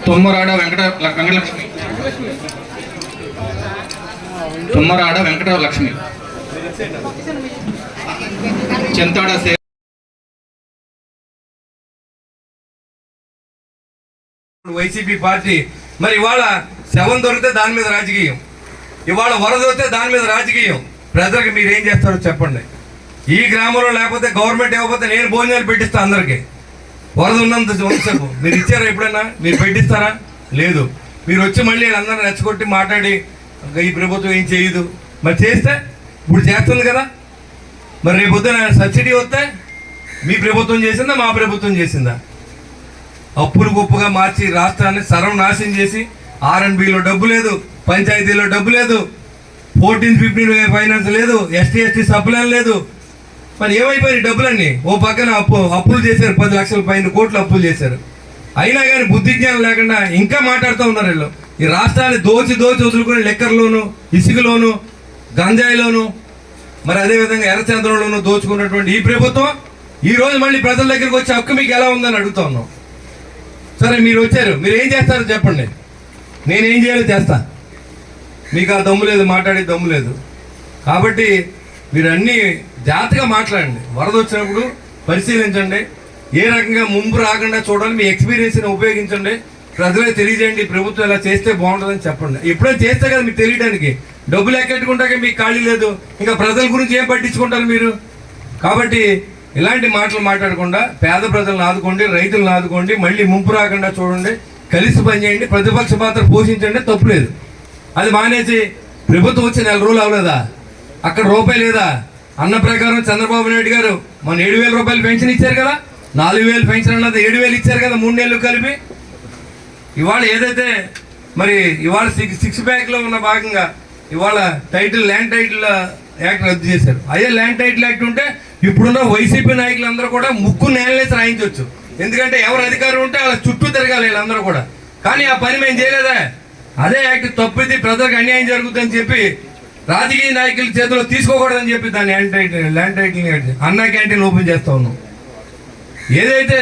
Tummarada Venkatalakshmi, Tummarada Venkatalakshmi, Chintada YCP party. మరి ఇవాళ శవం దొరికితే దాని మీద రాజకీయం, ఇవాళ వరద వస్తే దాని మీద రాజకీయం. ప్రజలకు మీరు ఏం చేస్తారో చెప్పండి. ఈ గ్రామంలో లేకపోతే గవర్నమెంట్ ఇవ్వకపోతే నేను భోజనాలు పెట్టిస్తా అందరికి. వరద ఉన్నంత సేపు మీరు ఇచ్చారా? ఎప్పుడైనా మీరు పెట్టిస్తారా? లేదు. మీరు వచ్చి మళ్ళీ అందరూ రెచ్చగొట్టి మాట్లాడి ఈ ప్రభుత్వం ఏం చేయదు. మరి చేస్తే ఇప్పుడు చేస్తుంది కదా. మరి రేపొద్దున సబ్సిడీ వస్తే మీ ప్రభుత్వం చేసిందా మా ప్రభుత్వం చేసిందా? అప్పులు గొప్పగా మార్చి రాష్ట్రాన్ని సర్వనాశనం చేసి ఆర్ఎన్బిలో డబ్బు లేదు, పంచాయతీలో డబ్బు లేదు, 14-15 ఫైనాన్స్ లేదు, ఎస్టీ సప్లైన్ లేదు. మరి ఏమైపోయినాయి డబ్బులన్నీ? ఓ పక్కన అప్పులు చేశారు, 10 లక్షల పైన కోట్లు అప్పులు చేశారు. అయినా కానీ బుద్ధి జ్ఞానం లేకుండా ఇంకా మాట్లాడుతూ ఉన్నారు వీళ్ళు. ఈ రాష్ట్రాన్ని దోచి వదులుకుని లెక్కర్లోను, ఇసుకలోను, గంజాయిలోను, మరి అదేవిధంగా ఎర్రచంద్రంలోనూ దోచుకున్నటువంటి ఈ ప్రభుత్వం ఈ రోజు మళ్ళీ ప్రజల దగ్గరికి వచ్చే హక్కు మీకు ఎలా ఉందని అడుగుతా ఉన్నాం. సరే మీరు వచ్చారు, మీరు ఏం చేస్తారో చెప్పండి. నేనేం చేయాలో చేస్తా. మీకు ఆ దమ్ము లేదు, మాట్లాడే దమ్ము లేదు. కాబట్టి మీరు అన్నీ జాగ్రత్తగా మాట్లాడండి. వరద వచ్చినప్పుడు పరిశీలించండి, ఏ రకంగా ముంపు రాకుండా చూడాలి. మీ ఎక్స్పీరియన్స్ని ఉపయోగించండి, ప్రజలకు తెలియజేయండి. ప్రభుత్వం ఇలా చేస్తే బాగుంటుందని చెప్పండి. ఎప్పుడైనా చేస్తే కదా మీకు తెలియడానికి. డబ్బులు ఎక్కెట్టుకుంటాక మీకు ఖాళీ లేదు, ఇంకా ప్రజల గురించి ఏం పట్టించుకుంటారు మీరు? కాబట్టి ఇలాంటి మాటలు మాట్లాడకుండా పేద ప్రజలను ఆదుకోండి, రైతులను ఆదుకోండి, మళ్ళీ ముంపు రాకుండా చూడండి, కలిసి పనిచేయండి, ప్రతిపక్ష పాత్ర పోషించండి, తప్పులేదు. అది మానేసి ప్రభుత్వం వచ్చి 4 రోజులు అవ్వలేదా? అక్కడ రూపాయి లేదా? అన్న ప్రకారం చంద్రబాబు నాయుడు గారు మన 7,000 రూపాయలు పెన్షన్ ఇచ్చారు కదా, 4,000 పెన్షన్ అన్నది 7,000 ఇచ్చారు కదా 3 నెలలు కలిపి. ఇవాళ ఏదైతే మరి ఇవాళ 6 ప్యాక్లో ఉన్న భాగంగా ఇవాళ ల్యాండ్ టైటిల్ యాక్ట్ రద్దు చేశారు. అదే ల్యాండ్ టైటిల్ యాక్ట్ ఉంటే ఇప్పుడున్న వైసీపీ నాయకులందరూ కూడా ముక్కు నేలలేసి రాయించవచ్చు. ఎందుకంటే ఎవరు అధికారం ఉంటే వాళ్ళ చుట్టూ తిరగాలి వీళ్ళందరూ కూడా. కానీ ఆ పని మేము చేయలేదా? అదే యాక్ట్ తప్పిది, ప్రజలకు అన్యాయం జరుగుతుందని చెప్పి రాజకీయ నాయకుల చేతిలో తీసుకోకూడదని చెప్పి దాన్ని ల్యాండ్ టైటిల్ అన్నా క్యాంటీన్ ఓపెన్ చేస్తా ఉన్నాం. ఏదైతే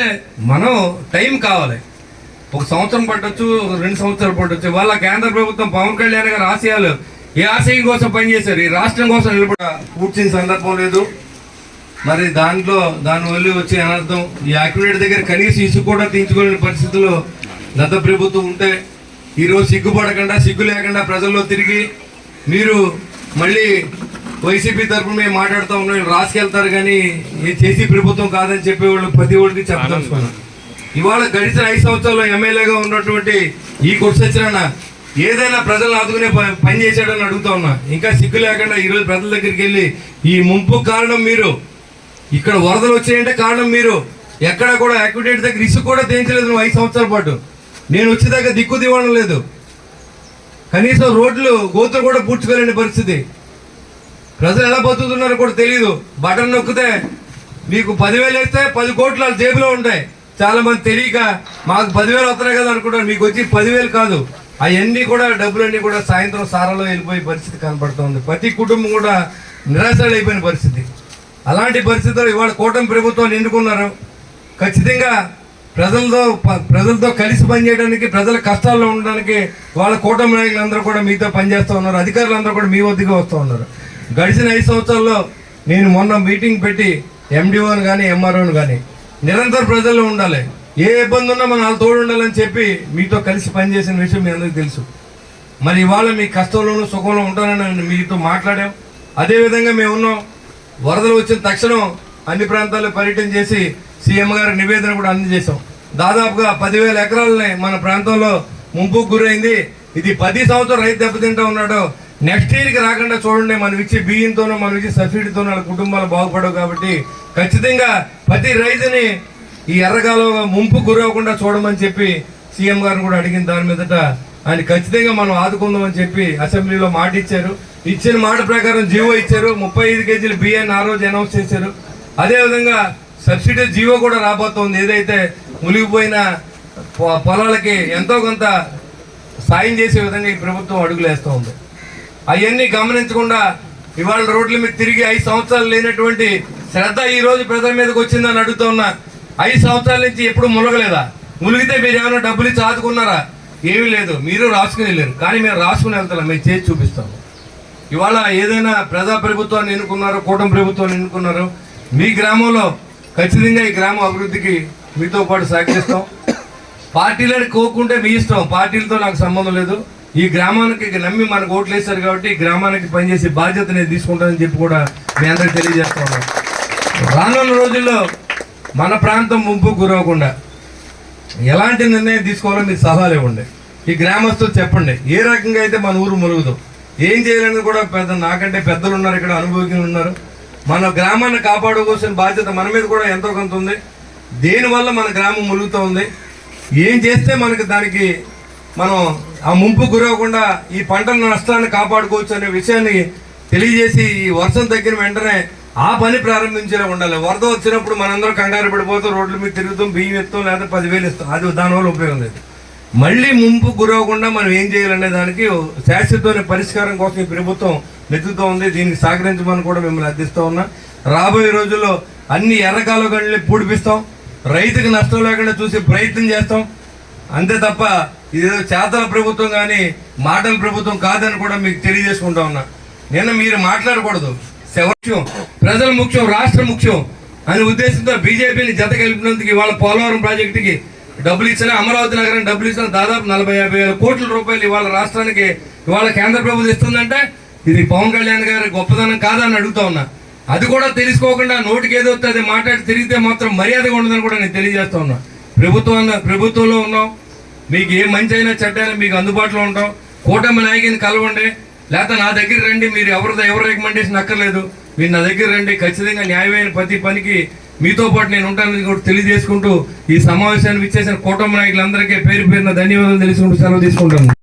మనం టైం కావాలి, 1 సంవత్సరం పట్టొచ్చు, 2 సంవత్సరాలు పట్టొచ్చు. వాళ్ళ కేంద్ర ప్రభుత్వం పవన్ కళ్యాణ్ గారి ఆశయాలు ఏ ఆశయం కోసం పనిచేశారు, ఈ రాష్ట్రం కోసం నిలబడ కూర్చున్న సందర్భం లేదు. మరి దానివల్ల వచ్చే అనర్థం, ఈ యాక్యురేట్ దగ్గర కనీసం ఇసుకు కూడా తీయించుకోలేని పరిస్థితుల్లో గత ప్రభుత్వం ఉంటే ఈరోజు సిగ్గుపడకుండా, సిగ్గు లేకుండా ప్రజల్లో తిరిగి మీరు మళ్ళీ వైసీపీ తరఫున మేము మాట్లాడుతూ ఉన్నాం, రాసుకెళ్తారు కానీ చేసి ప్రభుత్వం కాదని చెప్పేవాళ్ళు ప్రతి ఒక్కరికి చెప్పదలుచుకున్నాం. ఇవాళ గడిచిన 5 సంవత్సరాల్లో ఎమ్మెల్యేగా ఉన్నటువంటి ఈ కుర్సచ్చిరన్న ఏదైనా ప్రజలను ఆదుకునే పని చేశాడని అడుగుతా ఉన్నా. ఇంకా సిగ్గు లేకుండా ఈరోజు ప్రజల దగ్గరికి వెళ్ళి ఈ ముంపు కారణం మీరు, ఇక్కడ వరదలు వచ్చాయంటే కారణం మీరు, ఎక్కడ కూడా యాక్విడేట్ దగ్గర ఇసుకు కూడా తీయించలేదు నువ్వు 5 సంవత్సరాల పాటు. నేను వచ్చేదాకా దిక్కు దివ్వడం లేదు, కనీసం రోడ్లు గోతులు కూడా పూడ్చుకోలేని పరిస్థితి. ప్రజలు ఎలా బతుకుతున్నారో కూడా తెలియదు. బటన్ నొక్కితే మీకు 10,000 వేస్తే 10 కోట్లు వాళ్ళ జేబులో ఉంటాయి. చాలా మంది తెలియక మాకు 10,000 వస్తున్నాయి కదా అనుకుంటారు. మీకు వచ్చి 10,000 కాదు, అవన్నీ కూడా డబ్బులన్నీ కూడా సాయంత్రం సారాలో వెళ్ళిపోయే పరిస్థితి కనపడుతుంది. ప్రతి కుటుంబం కూడా నిరాశలు అయిపోయిన పరిస్థితి. అలాంటి పరిస్థితుల్లో ఇవాళ కూటమి ప్రభుత్వాన్ని ఎన్నుకున్నారు. ఖచ్చితంగా ప్రజలతో కలిసి పనిచేయడానికి, ప్రజల కష్టాల్లో ఉండడానికి వాళ్ళ కూటమి నాయకులందరూ కూడా మీతో పనిచేస్తూ ఉన్నారు. అధికారులందరూ కూడా మీ వద్దకు వస్తూ ఉన్నారు. గడిచిన 5 సంవత్సరాల్లో నేను మొన్న మీటింగ్ పెట్టి ఎండిఓని కానీ ఎంఆర్ఓని కానీ నిరంతరం ప్రజల్లో ఉండాలి, ఏ ఇబ్బంది ఉన్నా మనం వాళ్ళు తోడు ఉండాలని చెప్పి మీతో కలిసి పనిచేసిన విషయం మీ అందరికీ తెలుసు. మరి ఇవాళ మీ కష్టంలోనూ సుఖంలో ఉంటానని మీతో మాట్లాడాం. అదేవిధంగా మేము ఉన్నాం. వరదలు వచ్చిన తక్షణం అన్ని ప్రాంతాల్లో పర్యటన చేసి సీఎం గారి నివేదన కూడా అందజేశాం. దాదాపుగా 10,000 ఎకరాలని మన ప్రాంతంలో ముంపుకు గురైంది. ఇది 10 సంవత్సరాలు రైతు దెబ్బతింటా ఉన్నాడు. నెక్స్ట్ ఇయర్కి రాకుండా చూడండి, మనం ఇచ్చే బియ్యంతోనో మనం ఇచ్చే సబ్సిడీతోనో వాళ్ళ కుటుంబాలు బాగుపడవు. కాబట్టి ఖచ్చితంగా ప్రతి రైతుని ఈ ఎర్రకాలంలో ముంపు గురవకుండా చూడమని చెప్పి సీఎం గారిని కూడా అడిగిన దాని మీదట ఆయన ఖచ్చితంగా మనం ఆదుకుందామని చెప్పి అసెంబ్లీలో మాట ఇచ్చారు. ఇచ్చిన మాట ప్రకారం జీవో ఇచ్చారు. 35 కేజీల బియ్యాన్ని ఆ రోజు అనౌన్స్ చేశారు. అదేవిధంగా సబ్సిడీ జీవో కూడా రాబోతోంది. ఏదైతే మునిగిపోయిన పొలాలకి ఎంతో కొంత సాయం చేసే విధంగా ఈ ప్రభుత్వం అడుగులు వేస్తూ ఉంది. అవన్నీ గమనించకుండా ఇవాళ రోడ్ల మీద తిరిగి 5 సంవత్సరాలు లేనటువంటి శ్రద్ధ ఈ రోజు ప్రజల మీదకి వచ్చిందని అడుగుతూ ఉన్నా. 5 సంవత్సరాల నుంచి ఎప్పుడు మునగలేదా? మునిగితే మీరు ఏమైనా డబ్బులు ఇచ్చి ఆదుకున్నారా? ఏమీ లేదు. మీరు రాసుకుని వెళ్ళారు, కానీ మేము రాసుకుని వెళ్తాం, మేము చేసి చూపిస్తాము. ఇవాళ ఏదైనా ప్రజా ప్రభుత్వాన్ని ఎన్నుకున్నారు, కూటమి ప్రభుత్వాన్ని ఎన్నుకున్నారు, మీ గ్రామంలో ఖచ్చితంగా ఈ గ్రామం అభివృద్ధికి మీతో పాటు సహకరిస్తాం. పార్టీలను కోరుకుంటే మీ ఇష్టం, పార్టీలతో నాకు సంబంధం లేదు. ఈ గ్రామానికి నమ్మి మనకు ఓట్లు వేశారు కాబట్టి ఈ గ్రామానికి పనిచేసే బాధ్యత నేను తీసుకుంటానని చెప్పి కూడా మీ అందరికి తెలియజేస్తా ఉన్నాను. రానున్న రోజుల్లో మన ప్రాంతం ముంపుకు గురవకుండా ఎలాంటి నిర్ణయం తీసుకోవాలో మీరు సలహాలు ఇవ్వండి. ఈ గ్రామస్తులు చెప్పండి ఏ రకంగా అయితే మన ఊరు మురుగుదు, ఏం చేయాలని కూడా నాకంటే పెద్దలు ఉన్నారు, ఇక్కడ అనుభవజ్ఞులు ఉన్నారు. మన గ్రామాన్ని కాపాడుకోవాల్సిన బాధ్యత మన మీద కూడా ఎంతో కొంత ఉంది. దేనివల్ల మన గ్రామం మురుగుతూ ఉంది, ఏం చేస్తే మనకి దానికి మనం ఆ ముంపు గురవకుండా ఈ పంటల నష్టాన్ని కాపాడుకోవచ్చు అనే విషయాన్ని తెలియజేసి ఈ వర్షం తగ్గిన వెంటనే ఆ పని ప్రారంభించేలా ఉండాలి. వరద వచ్చినప్పుడు మనందరం కంగారు పడిపోతాం, రోడ్ల మీద తిరుగుతాం, బియ్యం ఇస్తాం, లేదా 10,000 ఇస్తాం, అది దానివల్ల ఉపయోగం లేదు. మళ్ళీ ముంపు గురవకుండా మనం ఏం చేయాలనే దానికి శాశ్వతమైన పరిష్కారం కోసం ఈ ప్రభుత్వం వెతుకుతూ ఉంది. దీనికి సహకరించమని కూడా మిమ్మల్ని అర్థిస్తూ ఉన్నా. రాబోయే రోజుల్లో అన్ని ఎర్రకాలువల్ని పూడిపిస్తాం, రైతుకి నష్టం లేకుండా చూసే ప్రయత్నం చేస్తాం. అంతే తప్ప ఇదేదో చేతల ప్రభుత్వం కానీ మాటల ప్రభుత్వం కాదని కూడా మీకు తెలియజేసుకుంటా ఉన్నా. నిన్న మీరు మాట్లాడకూడదు, ముఖ్యం, ప్రజలు ముఖ్యం, రాష్ట్రం ముఖ్యం అనే ఉద్దేశంతో బీజేపీని జత కలిపినందుకు ఇవాళ పోలవరం ప్రాజెక్టుకి డబ్బులు ఇచ్చినా, అమరావతి నగరం డబ్బులు ఇచ్చినా దాదాపు 40-50 కోట్ల రూపాయలు ఇవాళ రాష్ట్రానికి ఇవాళ కేంద్ర ప్రభుత్వం ఇస్తుందంటే ఇది పవన్ కళ్యాణ్ గారి గొప్పదనం కాదని అడుగుతా ఉన్నా. అది కూడా తెలుసుకోకుండా నోటికి ఏదో వస్తే అది మాట్లాడి తిరిగితే మాత్రం మర్యాదగా ఉండదని కూడా నేను తెలియజేస్తా ఉన్నా. ప్రభుత్వంలో ఉన్నాం, మీకు ఏ మంచి అయినా చెడ్డైనా మీకు అందుబాటులో ఉంటాం. కూటమి నాయకుని కలవండి, లేకపోతే నా దగ్గర రండి. మీరు ఎవరు రికమెండేషన్ అక్కర్లేదు, మీరు నా దగ్గర రండి. ఖచ్చితంగా న్యాయమైన ప్రతి పనికి మీతో పాటు నేను ఉంటానని కూడా తెలియజేసుకుంటూ ఈ సమావేశాన్ని ఇచ్చేసిన కూటమి నాయకులందరికీ పేరు పేరున ధన్యవాదాలు తెలుసుకుంటూ సెలవు తీసుకుంటాను.